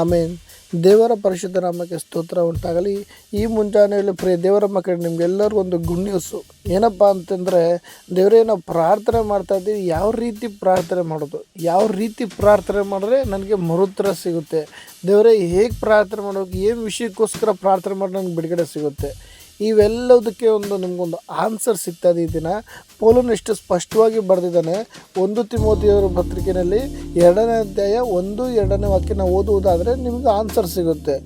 ಆಮೇನ್. ದೇವರ ಪರಿಶುದ್ಧ ನಾಮಕ್ಕೆ ಸ್ತೋತ್ರ ಉಂಟಾಗಲಿ. ಈ ಮುಂಜಾನೆಯಲ್ಲಿ ಪ್ರಿಯ ದೇವರ ಮಕ್ಕಳು, ನಿಮಗೆಲ್ಲರಿಗೂ ಒಂದು ಗುಡ್ ನ್ಯೂಸು. ಏನಪ್ಪ ಅಂತಂದರೆ, ದೇವರೇ ನಾವು ಪ್ರಾರ್ಥನೆ ಮಾಡ್ತಾಯಿದ್ದೀವಿ, ಯಾವ ರೀತಿ ಪ್ರಾರ್ಥನೆ ಮಾಡೋದು, ಯಾವ ರೀತಿ ಪ್ರಾರ್ಥನೆ ಮಾಡಿದ್ರೆ ನನಗೆ ಮರುತ್ತರ ಸಿಗುತ್ತೆ, ದೇವರೇ ಹೇಗೆ ಪ್ರಾರ್ಥನೆ ಮಾಡಬೇಕು, ಏನು ವಿಷಯಕ್ಕೋಸ್ಕರ ಪ್ರಾರ್ಥನೆ ಮಾಡಿ ನನಗೆ ಬಿಡುಗಡೆ ಸಿಗುತ್ತೆ, ಇವೆಲ್ಲದಕ್ಕೆ ನಿಮಗೊಂದು ಆನ್ಸರ್ ಸಿಗ್ತದೆ. ಈ ದಿನ ಪೌಲನು ಎಷ್ಟು ಸ್ಪಷ್ಟವಾಗಿ ಬರೆದಿದ್ದಾನೆ. 1 ತಿಮೋಥೆಯರ ಪತ್ರಿಕೆಯಲ್ಲಿ 2ನೇ ಅಧ್ಯಾಯ 1-2ನೇ ವಾಕ್ಯ ನಾವು ಓದುವುದಾದರೆ ನಿಮಗೆ ಆನ್ಸರ್ ಸಿಗುತ್ತೆ.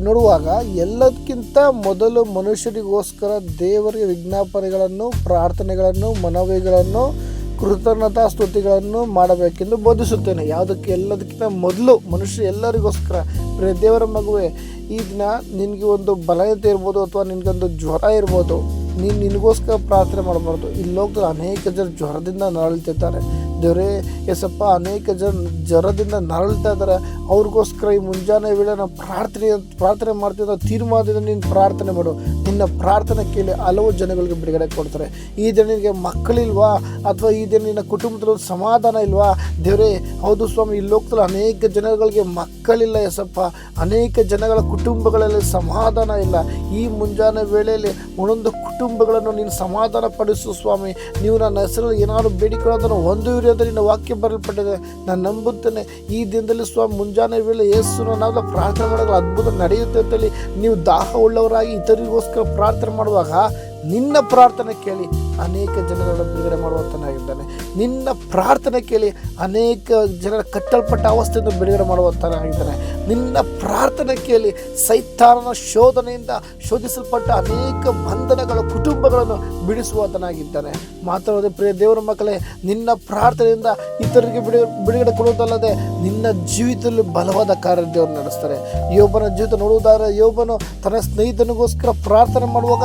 ನೋಡುವಾಗ ಎಲ್ಲದಕ್ಕಿಂತ ಮೊದಲು ಮನುಷ್ಯರಿಗೋಸ್ಕರ ದೇವರಿಗೆ ವಿಜ್ಞಾಪನೆಗಳನ್ನು, ಪ್ರಾರ್ಥನೆಗಳನ್ನು, ಮನವಿಗಳನ್ನು, ಕೃತಜ್ಞತಾ ಸ್ತುತಿಗಳನ್ನು ಮಾಡಬೇಕೆಂದು ಬೋಧಿಸುತ್ತೇನೆ. ಯಾವುದಕ್ಕೆ? ಎಲ್ಲದಕ್ಕಿಂತ ಮೊದಲು ಮನುಷ್ಯ ಎಲ್ಲರಿಗೋಸ್ಕರ. ಪ್ರಿಯ ದೇವರ ಮಗುವೆ, ಈ ದಿನ ನಿನಗೆ ಒಂದು ಬಲಹೀನತೆ ಇರ್ಬೋದು, ಅಥವಾ ನಿನಗೊಂದು ಜ್ವರ ಇರ್ಬೋದು, ನಿನಗೋಸ್ಕರ ಪ್ರಾರ್ಥನೆ ಮಾಡಬಾರ್ದು. ಈ ಲೋಕದಲ್ಲಿ ಅನೇಕ ಜನ ಜ್ವರದಿಂದ ನರಳುತ್ತಿದ್ದಾರೆ. ದೇವರೇ ಎಸಪ್ಪ, ಅನೇಕ ಜನ ಜ್ವರದಿಂದ ನರಳ್ತಾ ಇದ್ದಾರೆ. ಅವ್ರಿಗೋಸ್ಕರ ಈ ಮುಂಜಾನೆ ವೇಳೆ ನಾವು ಪ್ರಾರ್ಥನೆ ಮಾಡ್ತಿದ್ದ ತೀರ್ಮಾನದಿಂದ ನೀನು ಪ್ರಾರ್ಥನೆ ಮಾಡು. ನಿನ್ನ ಪ್ರಾರ್ಥನೆ ಕೇಳಿ ಹಲವು ಜನಗಳಿಗೆ ಬಿಡುಗಡೆ ಕೊಡ್ತಾರೆ. ಈ ದಿನ ನಿನಗೆ ಮಕ್ಕಳಿಲ್ವಾ, ಅಥವಾ ಈ ದಿನ ನಿನ್ನ ಕುಟುಂಬದಲ್ಲಿ ಸಮಾಧಾನ ಇಲ್ವಾ? ದೇವರೇ ಹೌದು ಸ್ವಾಮಿ, ಈ ಲೋಕದಲ್ಲಿ ಅನೇಕ ಜನಗಳಿಗೆ ಮಕ್ಕಳಿಲ್ಲ ಎಸಪ್ಪ, ಅನೇಕ ಜನಗಳ ಕುಟುಂಬಗಳಲ್ಲಿ ಸಮಾಧಾನ ಇಲ್ಲ. ಈ ಮುಂಜಾನೆ ವೇಳೆಯಲ್ಲಿ ಒಂದೊಂದು ಕುಟುಂಬಗಳನ್ನು ನೀನು ಸಮಾಧಾನ ಪಡಿಸು ಸ್ವಾಮಿ. ನೀವು ನನ್ನ ಹೆಸರಲ್ಲಿ ಏನಾದರೂ ಬೇಡಿಕೊಳ್ಳೋದನ್ನು ಹೊಂದುವಿರಿ ಅಂತ ನಿನ್ನ ವಾಕ್ಯ ಬರಲ್ಪಟ್ಟಿದೆ. ನಾನು ನಂಬುತ್ತೇನೆ ಈ ದಿನದಲ್ಲಿ ಸ್ವಾಮಿ, ಮುಂಜಾನೆ ವೇಳೆ ಯೇಸುವಿನ ನಾಮದಲ್ಲಿ ಪ್ರಾರ್ಥನೆ ಮಾಡೋದು ಅದ್ಭುತ ನಡೆಯುತ್ತೆ ಅಂತೇಳಿ ನೀವು ದಾಹ ಉಳ್ಳವರಾಗಿ ಇತರಿಗೋಸ್ಕರ ಪ್ರಾರ್ಥನೆ ಮಾಡುವಾಗ ನಿನ್ನ ಪ್ರಾರ್ಥನೆ ಕೇಳಿ ಅನೇಕ ಜನರನ್ನು ಬಿಡುಗಡೆ ಮಾಡುವಂತನಾಗಿದ್ದಾನೆ. ನಿನ್ನ ಪ್ರಾರ್ಥನೆ ಕೇಳಿ ಅನೇಕ ಜನರ ಕಟ್ಟಲ್ಪಟ್ಟ ಅವಸ್ಥೆಯಿಂದ ಬಿಡುಗಡೆ ಮಾಡುವಂತನಾಗಿದ್ದಾನೆ. ನಿನ್ನ ಪ್ರಾರ್ಥನೆ ಕೇಳಿ ಸೈತಾನನ ಶೋಧನೆಯಿಂದ ಶೋಧಿಸಲ್ಪಟ್ಟ ಅನೇಕ ಬಂಧನಗಳ ಕುಟುಂಬಗಳನ್ನು ಬಿಡಿಸುವಂತನಾಗಿದ್ದಾನೆ. ಮಾತಾಡೋದೇ ಪ್ರಿಯ ದೇವರ ಮಕ್ಕಳೇ, ನಿನ್ನ ಪ್ರಾರ್ಥನೆಯಿಂದ ಇತರರಿಗೆ ಬಿಡುಗಡೆ ಕೊಡುವುದಲ್ಲದೆ ನಿನ್ನ ಜೀವಿತದಲ್ಲಿ ಬಲವಾದ ಕಾರ್ಯ ದೇವರು ನಡೆಸ್ತಾರೆ. ಯೋಬನ ಜೀವಿತ ನೋಡುವುದಾದರೆ, ಯೋಬನು ತನ್ನ ಸ್ನೇಹಿತನಿಗೋಸ್ಕರ ಪ್ರಾರ್ಥನೆ ಮಾಡುವಾಗ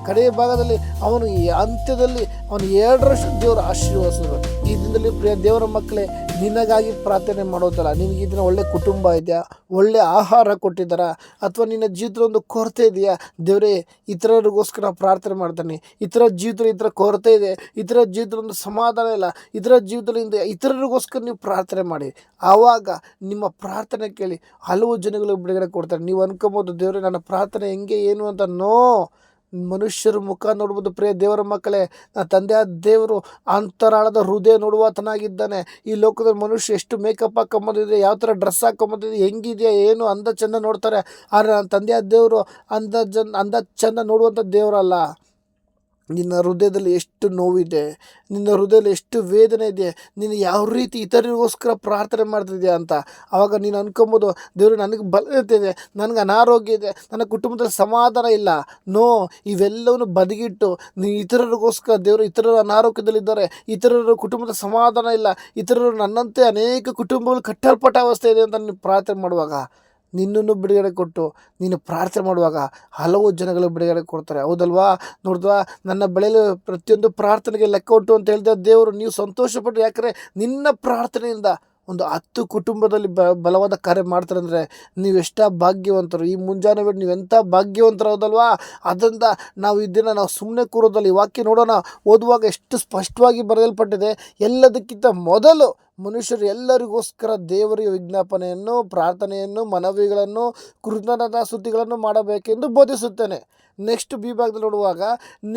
ಕಡೆಯ ಭಾಗದಲ್ಲಿ ಅವನು ಅಂತ್ಯದಲ್ಲಿ ಅವನು 2 ದೇವರ ಆಶೀರ್ವದಿಸಿದರು. ಈ ದಿನದಲ್ಲಿ ಪ್ರಿಯ ದೇವರ ಮಕ್ಕಳೇ, ನಿನಗಾಗಿ ಪ್ರಾರ್ಥನೆ ಮಾಡೋದಲ್ಲ. ನಿನಗೆ ಇದನ್ನ ಒಳ್ಳೆ ಕುಟುಂಬ ಇದೆಯಾ, ಒಳ್ಳೆ ಆಹಾರ ಕೊಟ್ಟಿದ್ದಾರ, ಅಥವಾ ನಿನ್ನ ಜೀವಿತದ ಒಂದು ಕೊರತೆ ಇದೆಯಾ? ದೇವರೇ ಇತರರಿಗೋಸ್ಕರ ಪ್ರಾರ್ಥನೆ ಮಾಡ್ತಾನೆ. ಇತರ ಜೀವಿತದಲ್ಲಿ ಇತರ ಕೊರತೆ ಇದೆ, ಇತರ ಜೀವಿತದಲ್ಲಿ ಒಂದು ಸಮಾಧಾನ ಇಲ್ಲ, ಇತರ ಜೀವಿತದಲ್ಲಿ ಇತರರಿಗೋಸ್ಕರ ನೀವು ಪ್ರಾರ್ಥನೆ ಮಾಡಿ. ಆವಾಗ ನಿಮ್ಮ ಪ್ರಾರ್ಥನೆ ಕೇಳಿ ಹಲವು ಜನಗಳು ಬಿಡುಗಡೆ ಕೊಡ್ತಾರೆ. ನೀವು ಅನ್ಕೊಬೋದು, ದೇವರೇ ನನ್ನ ಪ್ರಾರ್ಥನೆ ಹೆಂಗೆ ಏನು ಅಂತ. ಮನುಷ್ಯರ ಮುಖ ನೋಡ್ಬೋದು ಪ್ರಿಯ ದೇವರ ಮಕ್ಕಳೇ. ತಂದೆಯ ದೇವರು ಅಂತರಾಳದ ಹೃದಯ ನೋಡುವಾತನಾಗಿದ್ದಾನೆ. ಈ ಲೋಕದಲ್ಲಿ ಮನುಷ್ಯ ಎಷ್ಟು ಮೇಕಪ್ ಹಾಕೊಂಬಂದಿದೆ, ಯಾವ ಥರ ಡ್ರೆಸ್ ಹಾಕೊಂಬಂದಿದೆ, ಹೆಂಗಿದೆಯಾ ಏನು ಅಂದ ಚಂದ ನೋಡ್ತಾರೆ. ಆದರೆ ನನ್ನ ತಂದೆಯ ದೇವರು ಅಂದ ಚಂದ ನೋಡುವಂಥ ದೇವರಲ್ಲ. ನಿನ್ನ ಹೃದಯದಲ್ಲಿ ಎಷ್ಟು ನೋವಿದೆ, ನಿನ್ನ ಹೃದಯದಲ್ಲಿ ಎಷ್ಟು ವೇದನೆ ಇದೆ, ನೀನು ಯಾವ ರೀತಿ ಇತರರಿಗೋಸ್ಕರ ಪ್ರಾರ್ಥನೆ ಮಾಡ್ತಿದ್ಯಾ ಅಂತ. ಆವಾಗ ನೀನು ಅನ್ಕೊಬೋದು, ದೇವರು ನನಗೆ ಬಲತೆ ಇದೆ, ನನಗೆ ಅನಾರೋಗ್ಯ ಇದೆ, ನನ್ನ ಕುಟುಂಬದಲ್ಲಿ ಸಮಾಧಾನ ಇಲ್ಲ. ಇವೆಲ್ಲವನ್ನು ಬದಿಗಿಟ್ಟು ನೀವು ಇತರರಿಗೋಸ್ಕರ, ದೇವರು ಇತರರು ಅನಾರೋಗ್ಯದಲ್ಲಿದ್ದಾರೆ, ಇತರರ ಕುಟುಂಬದ ಸಮಾಧಾನ ಇಲ್ಲ, ಇತರರು ನನ್ನಂತೆ ಅನೇಕ ಕುಟುಂಬಗಳು ಕಟ್ಟಲ್ಪಟ್ಟ ಅವಸ್ಥೆ ಇದೆ ಅಂತ ನೀವು ಪ್ರಾರ್ಥನೆ ಮಾಡುವಾಗ, ನಿನ್ನನ್ನು ಬಿಡುಗಡೆ ಕೊಟ್ಟು ನೀನು ಪ್ರಾರ್ಥನೆ ಮಾಡುವಾಗ ಹಲವು ಜನಗಳು ಬಿಡುಗಡೆ ಕೊಡ್ತಾರೆ. ಹೌದಲ್ವಾ? ನೋಡಿದ್ವಾ, ನನ್ನ ಬೆಳೆಯಲು ಪ್ರತಿಯೊಂದು ಪ್ರಾರ್ಥನೆಗೆ ಲೆಕ್ಕ ಉಂಟು ಅಂತ ಹೇಳಿದ ದೇವರು. ನೀವು ಸಂತೋಷಪಟ್ಟು, ಯಾಕಂದರೆ ನಿನ್ನ ಪ್ರಾರ್ಥನೆಯಿಂದ ಒಂದು 10 ಕುಟುಂಬದಲ್ಲಿ ಬಲವಾದ ಕಾರ್ಯ ಮಾಡ್ತಾರೆ ಅಂದರೆ ನೀವು ಎಷ್ಟ ಭಾಗ್ಯವಂತರು. ಈ ಮುಂಜಾನೆ ವೇಳೆ ನೀವೆಂಥ ಭಾಗ್ಯವಂತರು, ಹೌದಲ್ವಾ? ಅದರಿಂದ ನಾವು ಇದನ್ನು ನಾವು ಸುಮ್ಮನೆ ಕೂರೋದಲ್ಲಿ, ವಾಕ್ಯ ನೋಡೋಣ. ಓದುವಾಗ ಎಷ್ಟು ಸ್ಪಷ್ಟವಾಗಿ ಬರೆಯಲ್ಪಟ್ಟಿದೆ. ಎಲ್ಲದಕ್ಕಿಂತ ಮೊದಲು ಮನುಷ್ಯರು ಎಲ್ಲರಿಗೋಸ್ಕರ ದೇವರಿಗೆ ವಿಜ್ಞಾಪನೆಯನ್ನು, ಪ್ರಾರ್ಥನೆಯನ್ನು, ಮನವಿಗಳನ್ನು, ಕೃತಜ್ಞತಾ ಸ್ತುತಿಗಳನ್ನು ಮಾಡಬೇಕೆಂದು ಬೋಧಿಸುತ್ತೇನೆ. ನೆಕ್ಸ್ಟ್ ಬಿ ಭಾಗದಲ್ಲಿ ನೋಡುವಾಗ,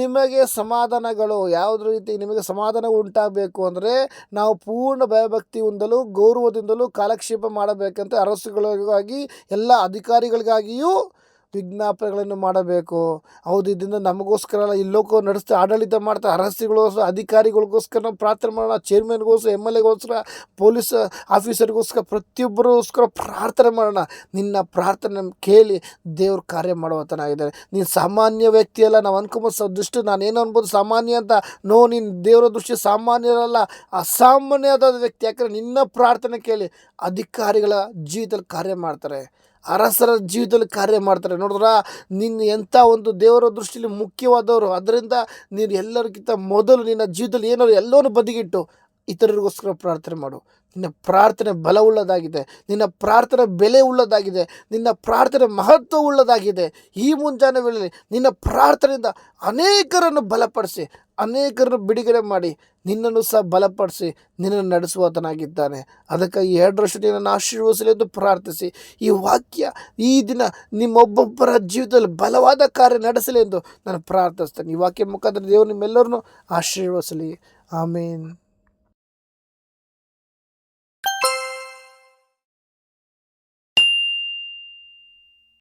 ನಿಮಗೆ ಸಮಾಧಾನಗಳು, ಯಾವುದೇ ರೀತಿ ನಿಮಗೆ ಸಮಾಧಾನ ಉಂಟಾಗಬೇಕು ಅಂದರೆ ನಾವು ಪೂರ್ಣ ಭಯಭಕ್ತಿ ಹೊಂದಲು, ಗೌರವದಿಂದಲೂ ಕಾಲಕ್ಷೇಪ ಮಾಡಬೇಕಂತ ಅರಸುಗಳಿಗಾಗಿ ಎಲ್ಲ ಅಧಿಕಾರಿಗಳಿಗಾಗಿಯೂ ವಿಜ್ಞಾಪನೆಗಳನ್ನು ಮಾಡಬೇಕು. ಹೌದು, ಇದರಿಂದ ನಮಗೋಸ್ಕರ ಈ ಲೋಕ ನಡೆಸ್ತಾ ಆಡಳಿತ ಮಾಡ್ತಾ ಅರಸುಗಳಿಗೋಸ್ಕರ, ಅಧಿಕಾರಿಗಳಿಗೋಸ್ಕರ ನಾವು ಪ್ರಾರ್ಥನೆ ಮಾಡೋಣ. ಚೇರ್ಮನ್ಗೋಸ್ಕರ, MLAಗೋಸ್ಕರ, ಪೊಲೀಸ್ ಆಫೀಸರ್ಗೋಸ್ಕರ, ಪ್ರತಿಯೊಬ್ಬರಿಗೋಸ್ಕರ ಪ್ರಾರ್ಥನೆ ಮಾಡೋಣ. ನಿನ್ನ ಪ್ರಾರ್ಥನೆ ಕೇಳಿ ದೇವ್ರ ಕಾರ್ಯ ಮಾಡುವಂತನಾಗಿದ್ದಾರೆ. ನೀನು ಸಾಮಾನ್ಯ ವ್ಯಕ್ತಿ ಅಲ್ಲ. ನಾವು ಅನ್ಕೊಂಬೋದು ದೃಷ್ಟಿ ನಾನೇನು ಅನ್ಬೋದು ಸಾಮಾನ್ಯ ಅಂತ. ನೀನು ದೇವರ ದೃಷ್ಟಿ ಸಾಮಾನ್ಯರಲ್ಲ, ಅಸಾಮಾನ್ಯವಾದ ವ್ಯಕ್ತಿ. ಯಾಕಂದರೆ ನಿನ್ನ ಪ್ರಾರ್ಥನೆ ಕೇಳಿ ಅಧಿಕಾರಿಗಳ ಜೀವಿತದಲ್ಲಿ ಕಾರ್ಯ ಮಾಡ್ತಾರೆ, ಅರಸರ ಜೀವಿತದಲ್ಲಿ ಕಾರ್ಯ ಮಾಡ್ತಾರೆ. ನೋಡಿದ್ರ, ನಿನ್ನ ಎಂಥ ಒಂದು ದೇವರ ದೃಷ್ಟಿಯಲ್ಲಿ ಮುಖ್ಯವಾದವರು. ಅದರಿಂದ ನೀನು ಎಲ್ಲರಿಗಿಂತ ಮೊದಲು ನಿನ್ನ ಜೀವಿತದಲ್ಲಿ ಏನಾದ್ರು ಎಲ್ಲವನ್ನೂ ಬದಿಗಿಟ್ಟು ಇತರರಿಗೋಸ್ಕರ ಪ್ರಾರ್ಥನೆ ಮಾಡು. ನಿನ್ನ ಪ್ರಾರ್ಥನೆ ಬಲವುಳ್ಳದಾಗಿದೆ, ನಿನ್ನ ಪ್ರಾರ್ಥನೆ ಬೆಲೆ ಉಳ್ಳದಾಗಿದೆ, ನಿನ್ನ ಪ್ರಾರ್ಥನೆ ಮಹತ್ವ ಉಳ್ಳದಾಗಿದೆ. ಈ ಮುಂಜಾನೆ ವೇಳೆಯಲ್ಲಿ ನಿನ್ನ ಪ್ರಾರ್ಥನೆಯಿಂದ ಅನೇಕರನ್ನು ಬಲಪಡಿಸಿ, ಅನೇಕರನ್ನು ಬಿಡುಗಡೆ ಮಾಡಿ, ನಿನ್ನನ್ನು ಸಹ ಬಲಪಡಿಸಿ ನಿನ್ನನ್ನು ನಡೆಸುವಾತನಾಗಿದ್ದಾನೆ. ಅದಕ್ಕಾಗಿ 2 ವರ್ಷ ನಿನ್ನನ್ನು ಆಶೀರ್ವದಿಸಲಿ ಎಂದು ಪ್ರಾರ್ಥಿಸಿ, ಈ ವಾಕ್ಯ ಈ ದಿನ ನಿಮ್ಮೊಬ್ಬೊಬ್ಬರ ಜೀವಿತದಲ್ಲಿ ಬಲವಾದ ಕಾರ್ಯ ನಡೆಸಲಿ ಎಂದು ನಾನು ಪ್ರಾರ್ಥಿಸ್ತೇನೆ. ಈ ವಾಕ್ಯ ಮುಖಾಂತರ ದೇವರು ನಿಮ್ಮೆಲ್ಲರನ್ನು ಆಶೀರ್ವದಿಸಲಿ. ಆಮೇನ್.